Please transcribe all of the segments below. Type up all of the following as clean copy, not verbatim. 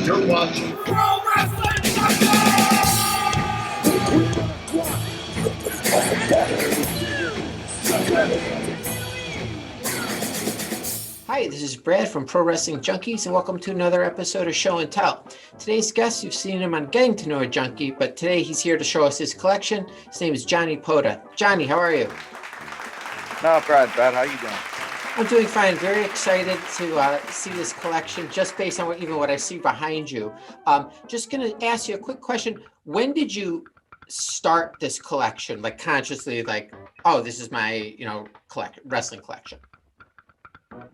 You're watching Pro Wrestling Hi, this is Brad from Pro Wrestling Junkies, and welcome to another episode of Show and Tell. Today's guest, you've seen him on Getting to Know a Junkie, but today he's here to show us his collection. His name is Johnny Pota. Johnny, how are you? No, Brad, how you doing? I'm doing fine. Very excited to see this collection, just based on what I see behind you. Just going to ask you a quick question. When did you start this collection, like consciously, like, oh, this is my, wrestling collection?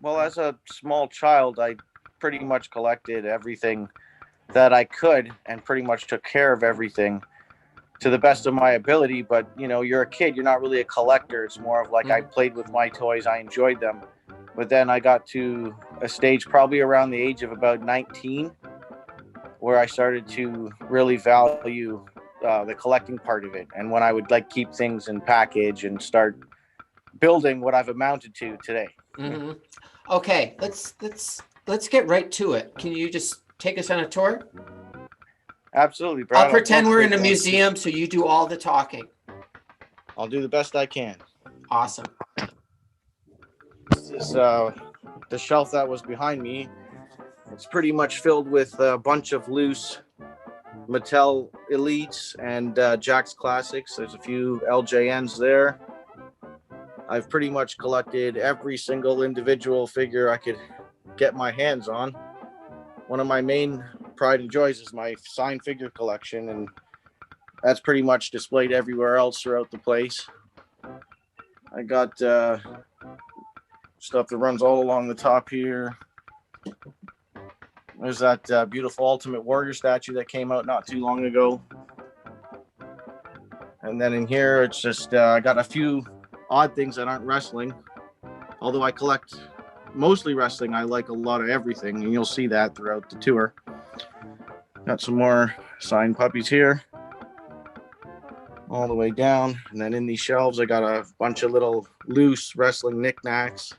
Well, as a small child, I pretty much collected everything that I could and pretty much took care of everything to the best of my ability. But, you're a kid, you're not really a collector. It's more of like I played with my toys, I enjoyed them. But then I got to a stage probably around the age of about 19 where I started to really value the collecting part of it. And when I would keep things in package and start building what I've amounted to today. Mm-hmm. Okay, let's get right to it. Can you just take us on a tour? Absolutely, Brad. I'll pretend we're in a museum, so you do all the talking. I'll do the best I can. Awesome. This is the shelf that was behind me. It's pretty much filled with a bunch of loose Mattel Elites and Jakks Classics. There's a few LJNs there. I've pretty much collected every single individual figure I could get my hands on. One of my main pride and joys is my signed figure collection, and that's pretty much displayed everywhere else throughout the place. I got stuff that runs all along the top here. There's that beautiful Ultimate Warrior statue that came out not too long ago. And then in here, it's just I got a few odd things that aren't wrestling. Although I collect mostly wrestling, I like a lot of everything, and you'll see that throughout the tour. Got some more signed puppies here, all the way down. And then in these shelves, I got a bunch of little loose wrestling knickknacks.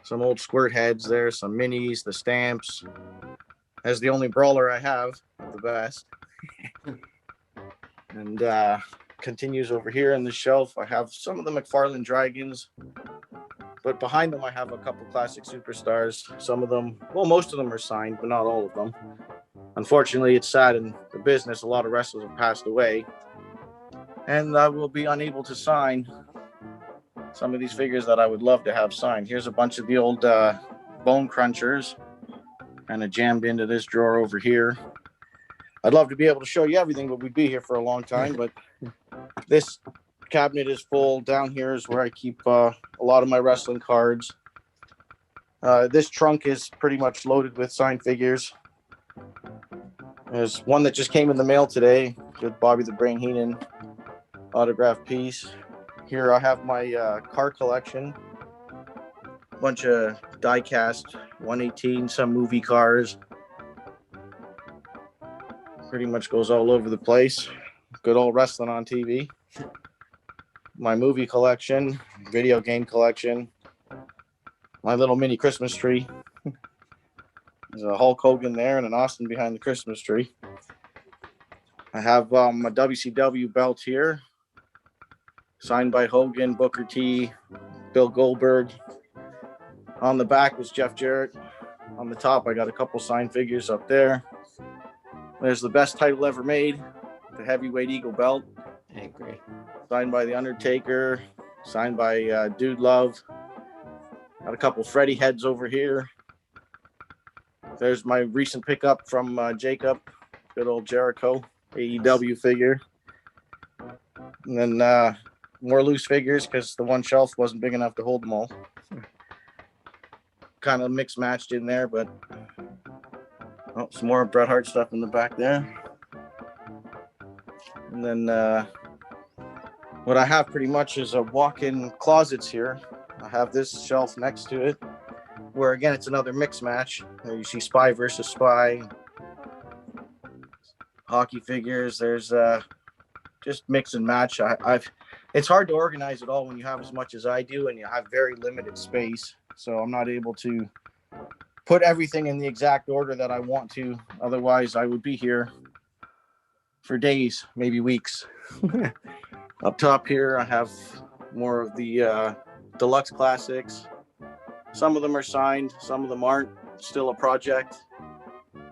Some old squirt heads there, some minis, the stamps. As the only brawler I have, the best. And continues over here in the shelf. I have some of the McFarlane Dragons, but behind them I have a couple classic superstars. Some of them, well, most of them are signed, but not all of them. Unfortunately, it's sad in the business. A lot of wrestlers have passed away, and I will be unable to sign some of these figures that I would love to have signed. Here's a bunch of the old Bone Crunchers, kind of jammed into this drawer over here. I'd love to be able to show you everything, but we'd be here for a long time. But this cabinet is full. Down here is where I keep a lot of my wrestling cards. This trunk is pretty much loaded with signed figures. There's one that just came in the mail today. Good Bobby the Brain Heenan autograph piece. Here I have my car collection. Bunch of die-cast 118, some movie cars. Pretty much goes all over the place. Good old wrestling on TV. My movie collection, video game collection. My little mini Christmas tree. There's a Hulk Hogan there and an Austin behind the Christmas tree. I have a WCW belt here. Signed by Hogan, Booker T, Bill Goldberg. On the back was Jeff Jarrett. On the top, I got a couple signed figures up there. There's the best title ever made, the Heavyweight Eagle belt. I agree. Signed by The Undertaker. Signed by Dude Love. Got a couple Freddy heads over here. There's my recent pickup from Jacob. Good old Jericho AEW figure. And then more loose figures because the one shelf wasn't big enough to hold them all. Kind of mixed matched in there, but some more Bret Hart stuff in the back there. And then what I have pretty much is a walk-in closets here. I have this shelf next to it, where again it's another mix match. You see Spy versus Spy, hockey figures. There's just mix and match. It's hard to organize it all when you have as much as I do and you have very limited space. So I'm not able to put everything in the exact order that I want to. Otherwise, I would be here for days, maybe weeks. Up top here, I have more of the deluxe classics. Some of them are signed, some of them aren't. Still a project.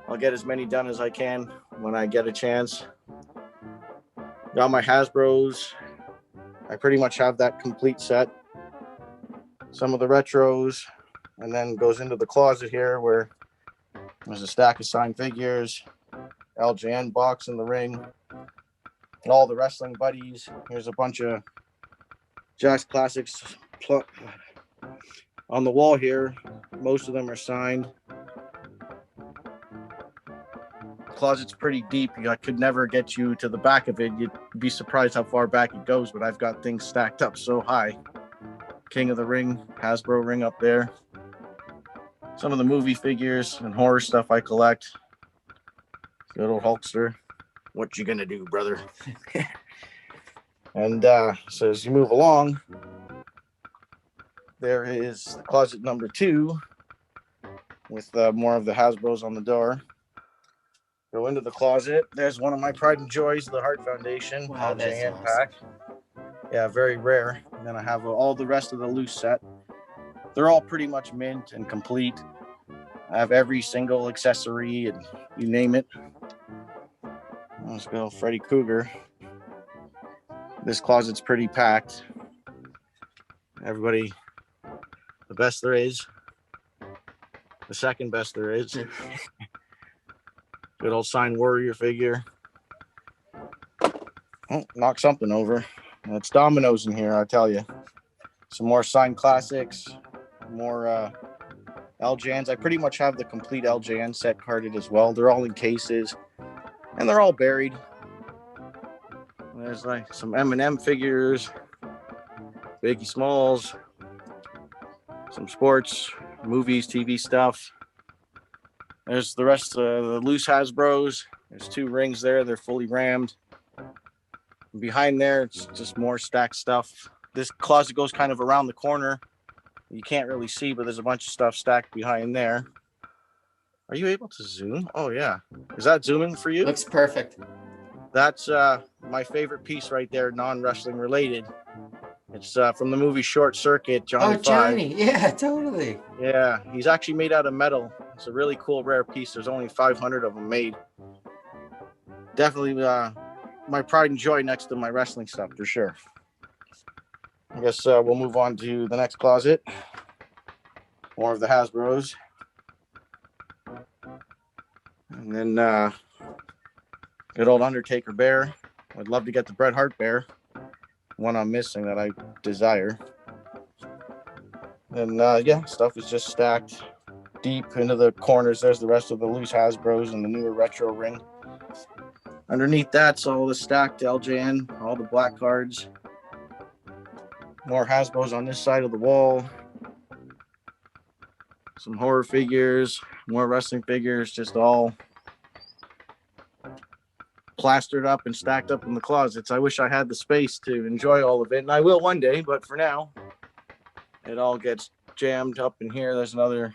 I'll get as many done as I can when I get a chance. Got my Hasbros. I pretty much have that complete set. Some of the retros, and then goes into the closet here where there's a stack of signed figures, LJN box in the ring, and all the wrestling buddies. Here's a bunch of Jack's Classics on the wall here. Most of them are signed. Closet's pretty deep. I could never get you to the back of it. You'd be surprised how far back it goes, but I've got things stacked up so high. King of the Ring, Hasbro ring up there. Some of the movie figures and horror stuff I collect. Good old Hulkster. What you gonna do, brother? And so as you move along, there is closet number 2 with more of the Hasbros on the door. Go into the closet. There's one of my pride and joys, the Heart Foundation LJN awesome. pack. Yeah, very rare. And then I have all the rest of the loose set. They're all pretty much mint and complete. I have every single accessory and you name it. Let's go Freddy Cougar. This closet's pretty packed. Everybody, the best there is. The second best there is. Good old signed Warrior figure. Oh, knock something over. It's dominoes in here, I tell you. Some more signed classics. More LJNs. I pretty much have the complete LJN set carded as well. They're all in cases. And they're all buried. There's like some M&M figures. Biggie Smalls. Some sports, movies, TV stuff. There's the rest of the loose Hasbros. There's 2 rings there. They're fully rammed. Behind there, it's just more stacked stuff. This closet goes kind of around the corner. You can't really see, but there's a bunch of stuff stacked behind there. Are you able to zoom? Oh, yeah. Is that zooming for you? Looks perfect. That's my favorite piece right there, non-wrestling related. It's from the movie Short Circuit, Johnny. Oh, Johnny. Yeah, totally. Yeah, he's actually made out of metal. It's a really cool, rare piece. There's only 500 of them made. Definitely my pride and joy next to my wrestling stuff, for sure. I guess we'll move on to the next closet. More of the Hasbros. And then good old Undertaker bear. I'd love to get the Bret Hart bear. One I'm missing that I desire. And yeah, stuff is just stacked deep into the corners. There's the rest of the loose Hasbros and the newer retro ring. Underneath that's all the stacked LJN, all the black cards. More Hasbros on this side of the wall. Some horror figures, more wrestling figures, just all plastered up and stacked up in the closets. I wish I had the space to enjoy all of it, and I will one day, but for now, it all gets jammed up in here. There's another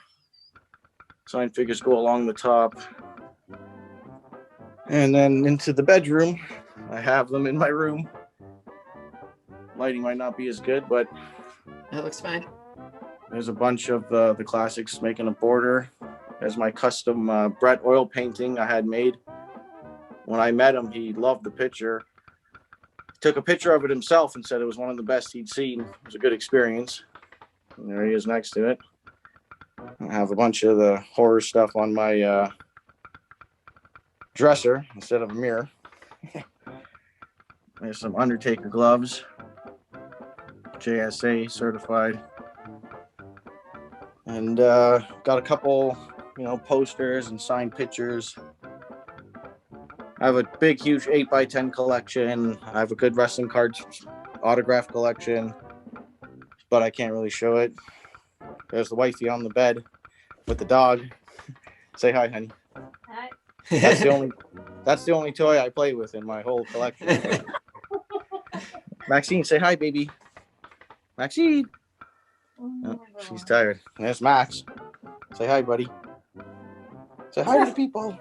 signed figures go along the top. And then into the bedroom, I have them in my room. Lighting might not be as good, but That looks fine. there's a bunch of the classics making a border. There's my custom Bret oil painting I had made. When I met him, he loved the picture. He took a picture of it himself and said it was one of the best he'd seen. It was a good experience. And there he is next to it. I have a bunch of the horror stuff on my dresser instead of a mirror. There's some Undertaker gloves. JSA certified. And got a couple, posters and signed pictures. I have a big, huge 8x10 collection. I have a good wrestling cards autograph collection, but I can't really show it. There's the wifey on the bed with the dog. Say hi, honey. Hi. That's the only toy I play with in my whole collection. Maxine, say hi, baby. Maxine. Oh, she's tired. There's Max. Say hi, buddy. Say hi to the people.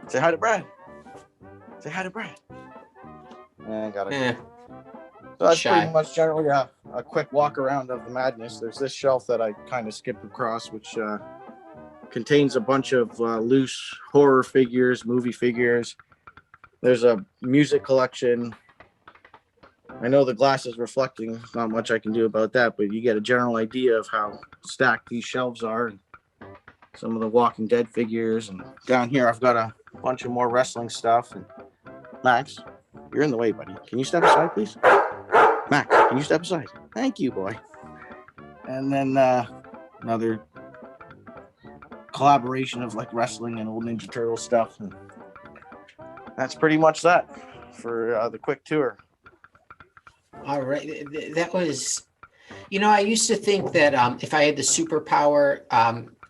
Say hi to Brad. Say hi to Brad. I got it. Eh, So that's Shy. pretty much generally a quick walk around of the madness. There's this shelf that I kind of skipped across, which contains a bunch of loose horror figures, movie figures. There's a music collection. I know the glass is reflecting. Not much I can do about that, but you get a general idea of how stacked these shelves are. Some of the Walking Dead figures, and down here I've got a bunch of more wrestling stuff. And Max, you're in the way, buddy. Can you step aside, please? Max, can you step aside? Thank you, boy. And then another collaboration of like wrestling and old Ninja Turtle stuff. And that's pretty much that for the quick tour. All right. That was, I used to think that if I had the superpower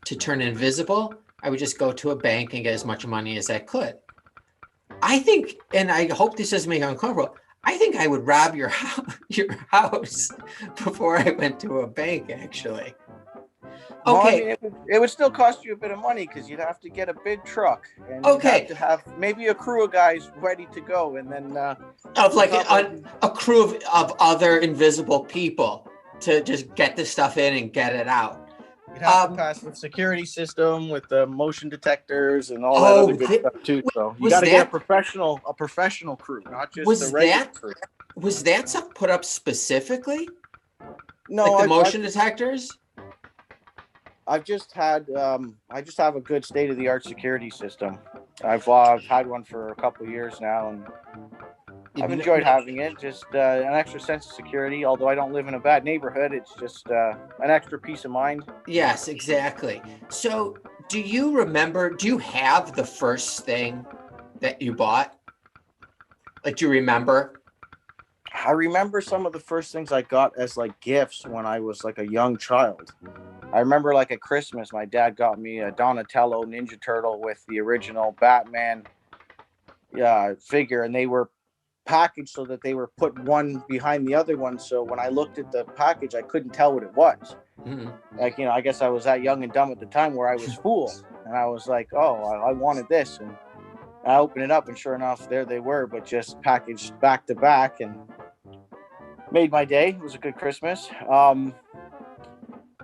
to turn invisible, I would just go to a bank and get as much money as I could. I think, and I hope this doesn't make you uncomfortable, I think I would rob your house before I went to a bank, actually. Okay. Well, I mean, it would still cost you a bit of money because you'd have to get a big truck and you'd have to have maybe a crew of guys ready to go, and then of like a crew of other invisible people to just get this stuff in and get it out. You'd have to pass the security system with the motion detectors and all that other good stuff too. So you got to get a professional crew, not just a regular crew. Was that stuff put up specifically? No, like the motion detectors. I just have a good state-of-the-art security system. I've had one for a couple of years now, and I've enjoyed having it. Just an extra sense of security. Although I don't live in a bad neighborhood, it's just an extra peace of mind. Yes, exactly. So, do you have the first thing that you bought? Like, do you remember? I remember some of the first things I got as like gifts when I was like a young child. I remember like at Christmas, my dad got me a Donatello Ninja Turtle with the original Batman figure, and they were packaged so that they were put one behind the other one. So when I looked at the package, I couldn't tell what it was. Mm-hmm. Like, I guess I was that young and dumb at the time where I was fooled. And I was like, oh, I wanted this. And I opened it up, and sure enough, there they were, but just packaged back to back, and made my day. It was a good Christmas.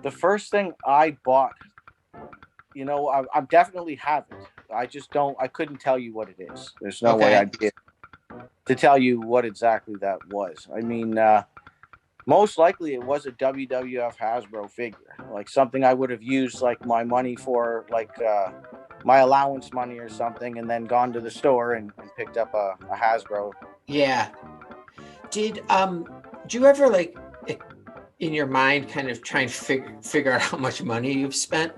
The first thing I bought, I definitely have it. I couldn't tell you what it is. There's no way I'd be able to tell you what exactly that was. I mean, most likely it was a WWF Hasbro figure, like something I would have used like my money for, like my allowance money or something, and then gone to the store and picked up a Hasbro. Yeah. Did you ever like in your mind kind of try and figure out how much money you've spent?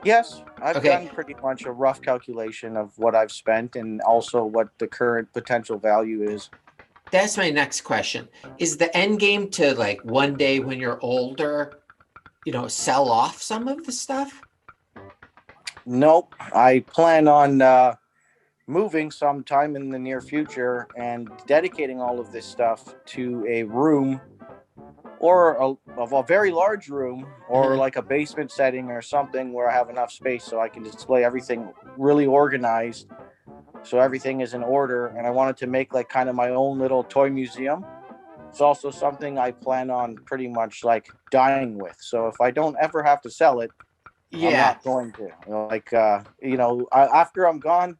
Yes, I've done pretty much a rough calculation of what I've spent and also what the current potential value is. That's my next question. Is the end game to like one day when you're older, sell off some of the stuff? Nope. I plan on moving sometime in the near future and dedicating all of this stuff to a room, or a very large room, or like a basement setting or something where I have enough space so I can display everything really organized, so everything is in order. And I wanted to make like kind of my own little toy museum. It's also something I plan on pretty much like dying with. So if I don't ever have to sell it, I'm not going to. After I'm gone,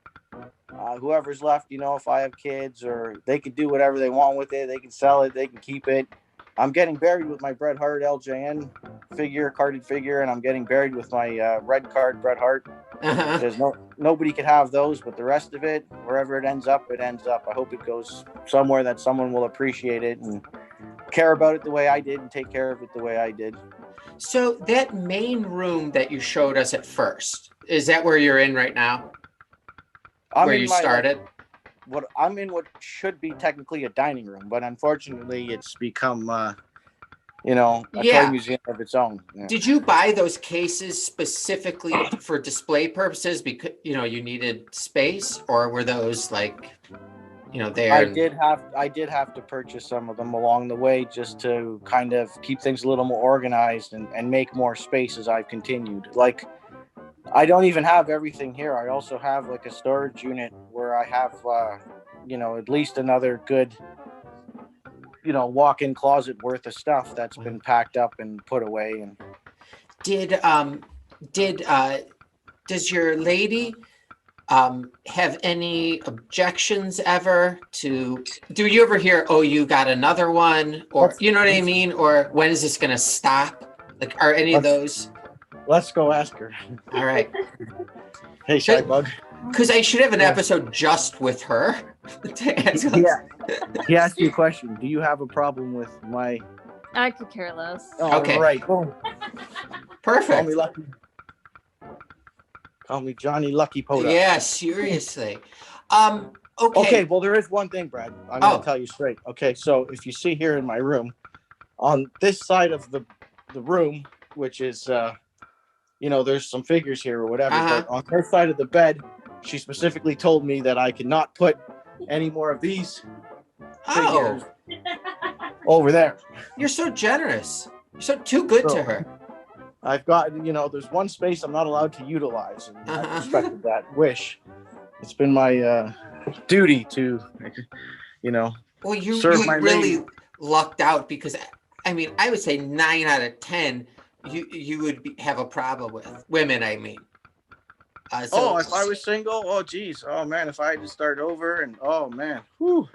whoever's left, if I have kids, or they can do whatever they want with it, they can sell it, they can keep it. I'm getting buried with my Bret Hart LJN carded figure, and I'm getting buried with my red card Bret Hart. Because nobody could have those, but the rest of it, wherever it ends up, it ends up. I hope it goes somewhere that someone will appreciate it and care about it the way I did and take care of it the way I did. So that main room that you showed us at first, is that where you're in right now? Where you started? I'm in what should be technically a dining room, but unfortunately it's become a toy museum of its own. Yeah. Did you buy those cases specifically for display purposes because you needed space, or were those like there. I did have to purchase some of them along the way just to kind of keep things a little more organized and make more space as I've continued. Like, I don't even have everything here. I also have like a storage unit where I have, at least another good, walk-in closet worth of stuff that's been packed up and put away. And does your lady have any objections ever to? Do you ever hear, "Oh, you got another one," or you know what I mean, or when is this going to stop? Like, are any of those? Let's go ask her. All right. Hey, Shy Bug. Because I should have an episode just with her. Yeah. He asked you a question. Do you have a problem with my? I could care less. Oh, Okay. Right. Boom. Perfect. Call me Lucky. Call me Johnny Lucky Pota. Yeah, seriously. Okay. Well, there is one thing, Brad. I'm going to tell you straight. Okay. So if you see here in my room, on this side of the room, which is, there's some figures here or whatever, but on her side of the bed, she specifically told me that I cannot put any more of these figures over there. You're so generous. You're so too good to her. I've got, there's one space I'm not allowed to utilize, and I respected that wish. It's been my duty to, Well, you my really lady. lucked out because, I mean, I would say 9 out of 10, you would have a problem with women. I mean, if I was single, oh geez, oh man, if I had to start over, and oh man, whew.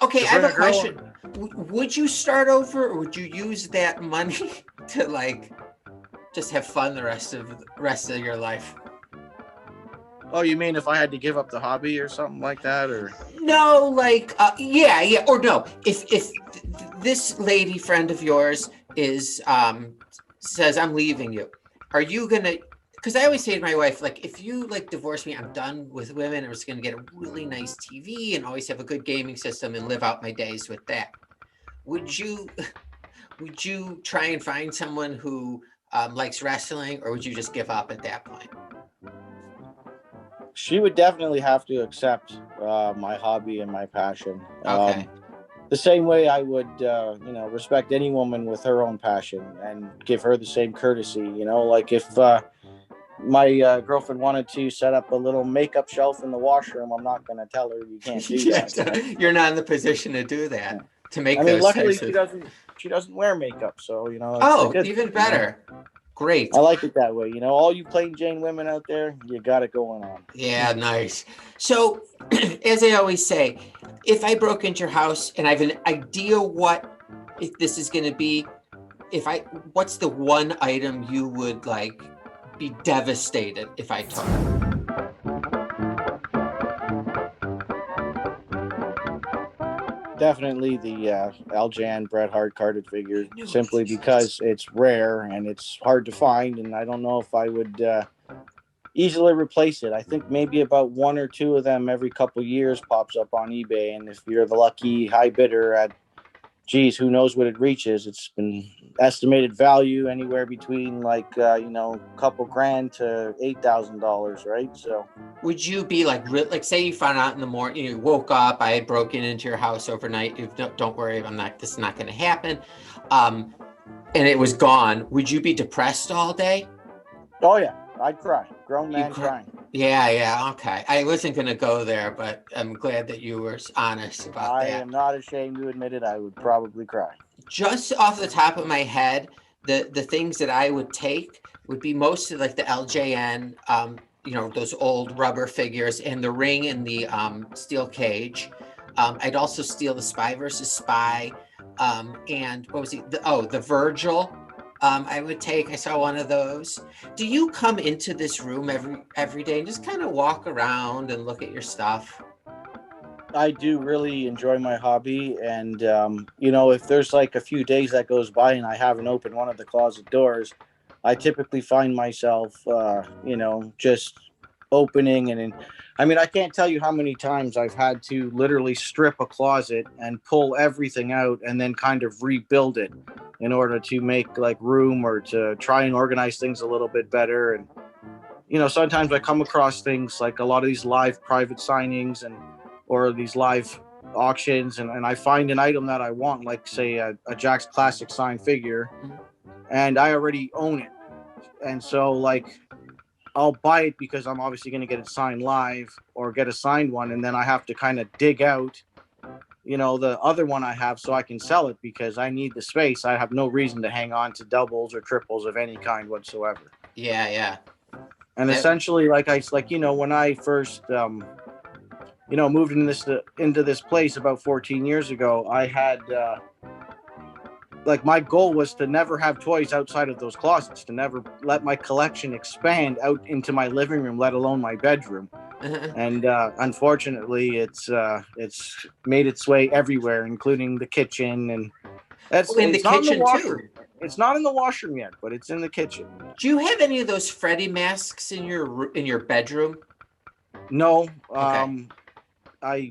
Okay, I have a question. Would you start over, or would you use that money to like just have fun the rest of your life? Oh, you mean if I had to give up the hobby or something like that, or? No, like, yeah, or no. If this lady friend of yours is says, "I'm leaving you," are you gonna? Because I always say to my wife, like, if you like divorce me, I'm done with women. I'm just gonna get a really nice TV and always have a good gaming system and live out my days with that. Would you try and find someone who likes wrestling, or would you just give up at that point? She would definitely have to accept my hobby and my passion. Okay. The same way I would, respect any woman with her own passion and give her the same courtesy. Like if my girlfriend wanted to set up a little makeup shelf in the washroom, I'm not going to tell her you can't do that. You're not in the position to do that. Yeah. To make luckily she doesn't wear makeup, so even better. Great. I like it that way. All you plain Jane women out there, you got it going on. Yeah, nice. So, as I always say, if I broke into your house and I have an idea if this is going to be, what's the one item you would like be devastated if I took? Definitely the Aljan Bret Hart carded figure, simply because it's rare and it's hard to find, and I don't know if I would easily replace it. I think maybe about 1 or 2 of them every couple years pops up on eBay, and if you're the lucky high bidder at, who knows what it reaches. It's been estimated value anywhere between like couple grand to $8,000, right? So would you be like say you found out in the morning, you woke up, I had broken into your house overnight, don't worry, this is not going to happen, and it was gone, would you be depressed all day? Oh yeah, I'd cry. Grown man crying. Yeah, okay. I wasn't going to go there, but I'm glad that you were honest about that. I am not ashamed to admit it. I would probably cry. Just off the top of my head, the things that I would take would be mostly like the LJN, those old rubber figures, and the ring and the steel cage. I'd also steal the Spy versus Spy, and what was the Virgil. I would take. I saw one of those. Do you come into this room every day and just kind of walk around and look at your stuff? I do really enjoy my hobby, and if there's like a few days that goes by and I haven't opened one of the closet doors, I typically find myself, just opening and I can't tell you how many times I've had to literally strip a closet and pull everything out and then kind of rebuild it in order to make like room or to try and organize things a little bit better. And sometimes I come across things like a lot of these live private signings, and or these live auctions, and I find an item that I want, like say a Jack's Classic signed figure, and I already own it. And so like I'll buy it because I'm obviously going to get it signed live or get a signed one, and then I have to kind of dig out, the other one I have so I can sell it because I need the space. I have no reason to hang on to doubles or triples of any kind whatsoever. Yeah. And essentially, when I first, moved into this place about 14 years ago, I had, my goal was to never have toys outside of those closets, to never let my collection expand out into my living room, let alone my bedroom. And unfortunately, it's made its way everywhere, including the kitchen, and it's the not kitchen in the washroom. too. It's not in the washroom yet, but it's in the kitchen. Do you have any of those Freddy masks in your bedroom? No, Okay. I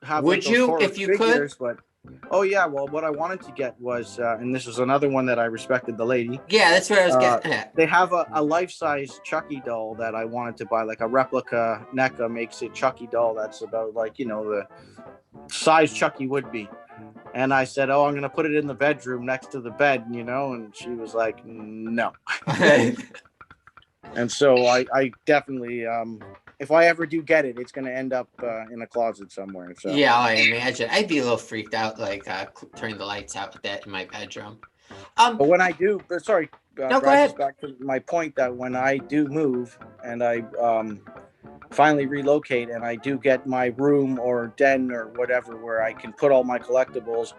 have. Would those you, horror if you figures, could? But oh yeah, well, what I wanted to get was, and this was another one that I respected the lady. Yeah, that's what I was getting at. They have a life-size Chucky doll that I wanted to buy, like a replica. NECA makes a Chucky doll that's about the size Chucky would be. And I said, "Oh, I'm going to put it in the bedroom next to the bed," and she was like, "No." And so I definitely, if I ever do get it, it's going to end up in a closet somewhere. So yeah, I imagine. I'd be a little freaked out, turning the lights out with that in my bedroom. But when I do, sorry, no, go ahead. back to my point that when I do move and I finally relocate and I do get my room or den or whatever where I can put all my collectibles,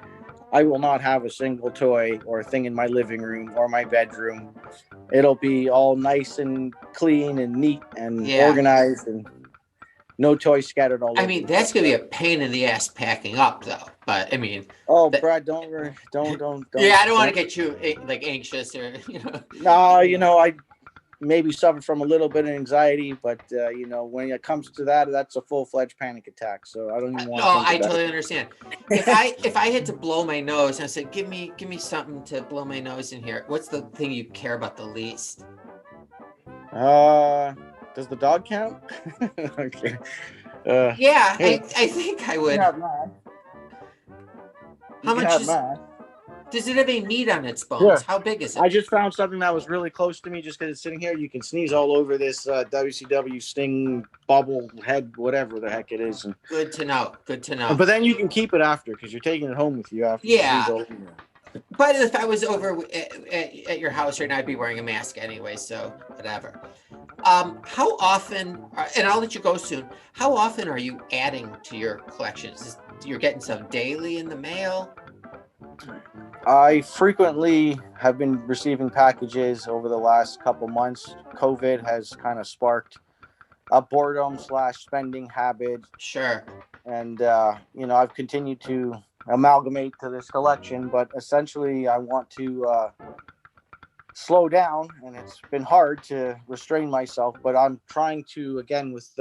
I will not have a single toy or thing in my living room or my bedroom. It'll be all nice and clean and neat and organized, and no toys scattered all over. I mean, that's going to be a pain in the ass packing up, though. But, I mean... Oh, Brad, don't. Yeah, I don't want to get you, anxious or, No, I maybe suffer from a little bit of anxiety, but, when it comes to that, that's a full-fledged panic attack. So I don't even want to think about I totally understand. If I had to blow my nose, and I said, give me something to blow my nose in here, what's the thing you care about the least? Does the dog count? Okay. Yeah, I think I would. How much does it have any meat on its bones? Yeah. How big is it? I just found something that was really close to me just because it's sitting here. You can sneeze all over this WCW Sting bubble head, whatever the heck it is. And, good to know. But then you can keep it after because you're taking it home with you after. Yeah. But if I was over at your house right now, I'd be wearing a mask anyway, so whatever. How often, and I'll let you go soon, how often are you adding to your collections? You're getting some daily in the mail? I frequently have been receiving packages over the last couple months. COVID has kind of sparked a boredom / spending habit. Sure. And, I've continued to amalgamate to this collection, but essentially I want to slow down, and it's been hard to restrain myself, but I'm trying to, again, with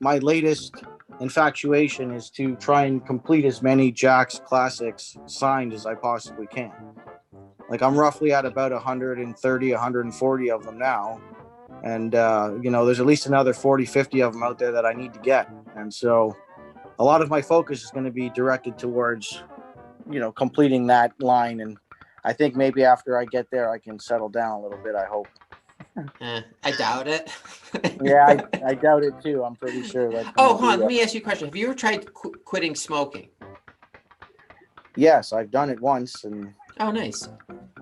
my latest infatuation is to try and complete as many Jack's Classics signed as I possibly can. Like I'm roughly at about 130, 140 of them now. And, there's at least another 40, 50 of them out there that I need to get. And so a lot of my focus is going to be directed towards, completing that line. And I think maybe after I get there, I can settle down a little bit, I hope. I doubt it. Yeah, I doubt it too. I'm pretty sure. Hold on. Let me ask you a question. Have you ever tried quitting smoking? Yes, I've done it once, and oh, nice.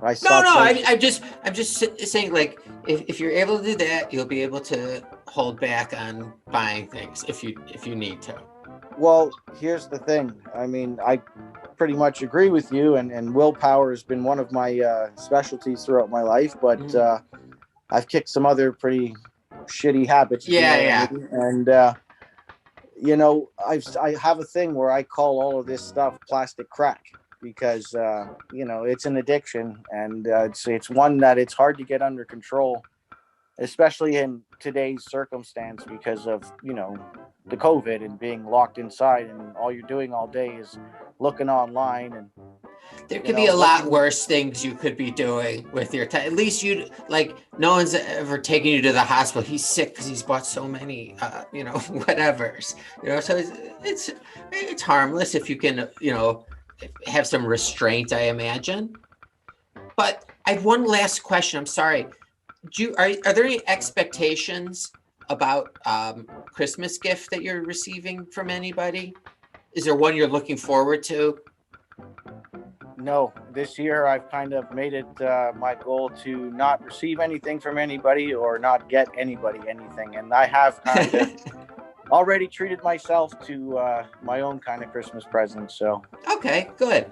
I'm just saying, like, if you're able to do that, you'll be able to hold back on buying things if you need to. Well, here's the thing. I mean, I pretty much agree with you, and willpower has been one of my specialties throughout my life, but I've kicked some other pretty shitty habits. Yeah. And I have a thing where I call all of this stuff plastic crack because it's an addiction, and it's one that it's hard to get under control. especially in today's circumstance because of, the COVID and being locked inside, and all you're doing all day is looking online and, There could be a lot looking. worse things you could be doing with your time. At least you like no one's ever taken you to the hospital. He's sick because he's bought so many, whatevers. So it's harmless if you can, have some restraint, I imagine. But I have one last question. I'm sorry. Are there any expectations about Christmas gift that you're receiving from anybody? Is there one you're looking forward to? No, this year I've kind of made it my goal to not receive anything from anybody or not get anybody anything. And I have kind of already treated myself to my own kind of Christmas present. So. Okay, good.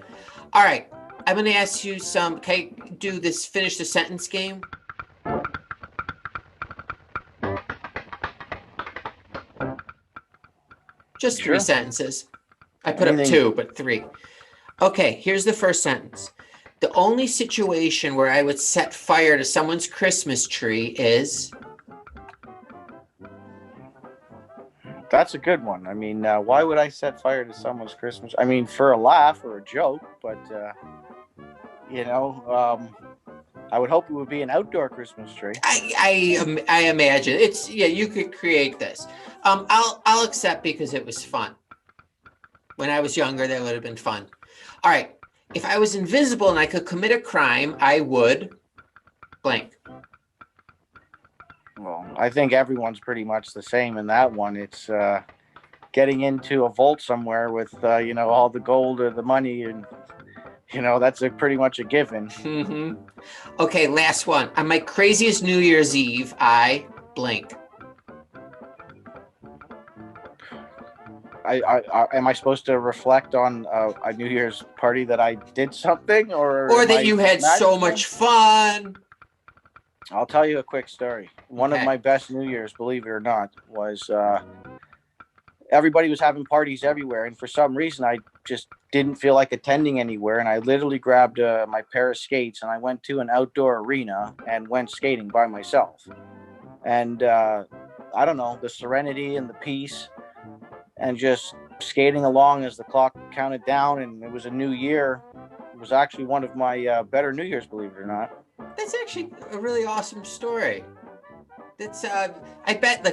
All right. I'm going to ask you can I do this finish the sentence game? Just Sure. 3 sentences. I put Anything. up 2, but 3. Okay, here's the first sentence. The only situation where I would set fire to someone's Christmas tree is... That's a good one. I mean, why would I set fire to someone's Christmas? I mean, for a laugh or a joke, but, I would hope it would be an outdoor Christmas tree. I imagine you could create this. I'll accept because it was fun. When I was younger, that would have been fun. All right. If I was invisible and I could commit a crime, I would blank. Well, I think everyone's pretty much the same in that one. It's getting into a vault somewhere with, all the gold or the money, and, that's pretty much a given. Mm-hmm. Okay, last one. On my craziest New Year's Eve, I blank. Am I supposed to reflect on a New Year's party that I did something, or that you had so much fun? I'll tell you a quick story. One Okay. of my best New Year's, believe it or not, was everybody was having parties everywhere, and for some reason I just didn't feel like attending anywhere, and I literally grabbed my pair of skates and I went to an outdoor arena and went skating by myself. And I don't know, the serenity and the peace and just skating along as the clock counted down, and it was a new year. It was actually one of my better New Year's, believe it or not. That's actually a really awesome story. That's I bet I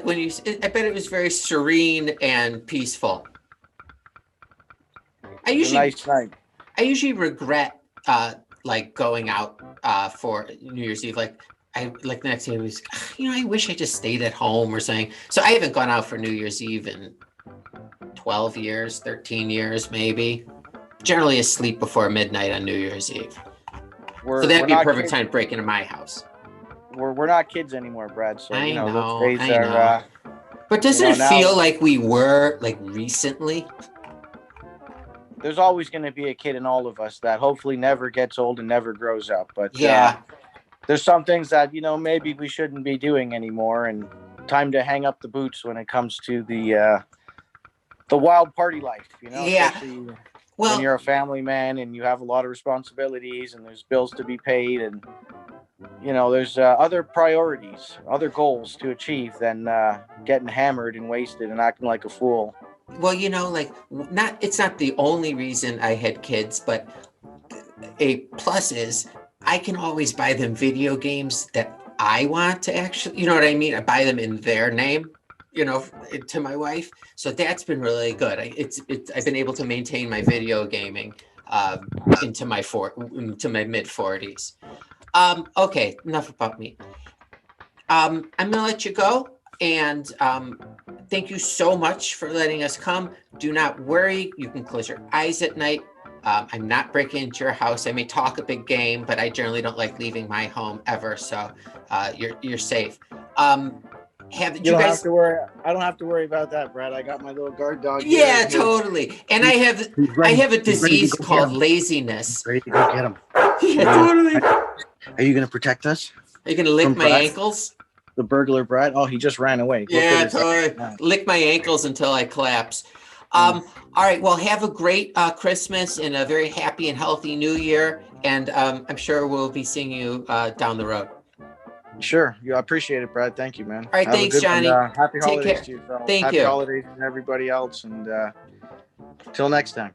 bet it was very serene and peaceful. I Nice night. usually regret going out for New Year's Eve. The next day was, I wish I just stayed at home or something. So I haven't gone out for New Year's Eve in 12 years, 13 years, maybe. Generally asleep before midnight on New Year's Eve. So that'd be a perfect time to break into my house. We're not kids anymore, Brad. So I know. those days are. But doesn't it feel like we were recently? There's always going to be a kid in all of us that hopefully never gets old and never grows up. But yeah, there's some things that maybe we shouldn't be doing anymore, and time to hang up the boots when it comes to the wild party life. Yeah. Especially well, when you're a family man and you have a lot of responsibilities and there's bills to be paid and there's other priorities, other goals to achieve than getting hammered and wasted and acting like a fool. Well, it's not the only reason I had kids, but a plus is I can always buy them video games that I want to actually, you know what I mean? I buy them in their name, to my wife. So that's been really good. I've been able to maintain my video gaming into my mid 40s. Okay, enough about me. I'm gonna let you go, and thank you so much for letting us come. Do not worry, you can close your eyes at night. I'm not breaking into your house. I may talk a big game, but I generally don't like leaving my home ever, so you're safe. You don't have to worry. I don't have to worry about that, Brad. I got my little guard dog. Yeah, totally. And I have a disease called laziness. Ready to go get him. Yeah, totally. Are you going to protect us? Are you going to lick my ankles? The burglar, Brad? Oh, he just ran away. Yeah, totally. Lick my ankles until I collapse. All right. Well, have a great Christmas and a very happy and healthy New Year. And I'm sure we'll be seeing you down the road. Sure. Yeah, I appreciate it, Brad. Thank you, man. All right, Have a thanks, good one. Johnny. Happy Take holidays care. to you, fellas. Thank Happy you. holidays to everybody else. And till next time.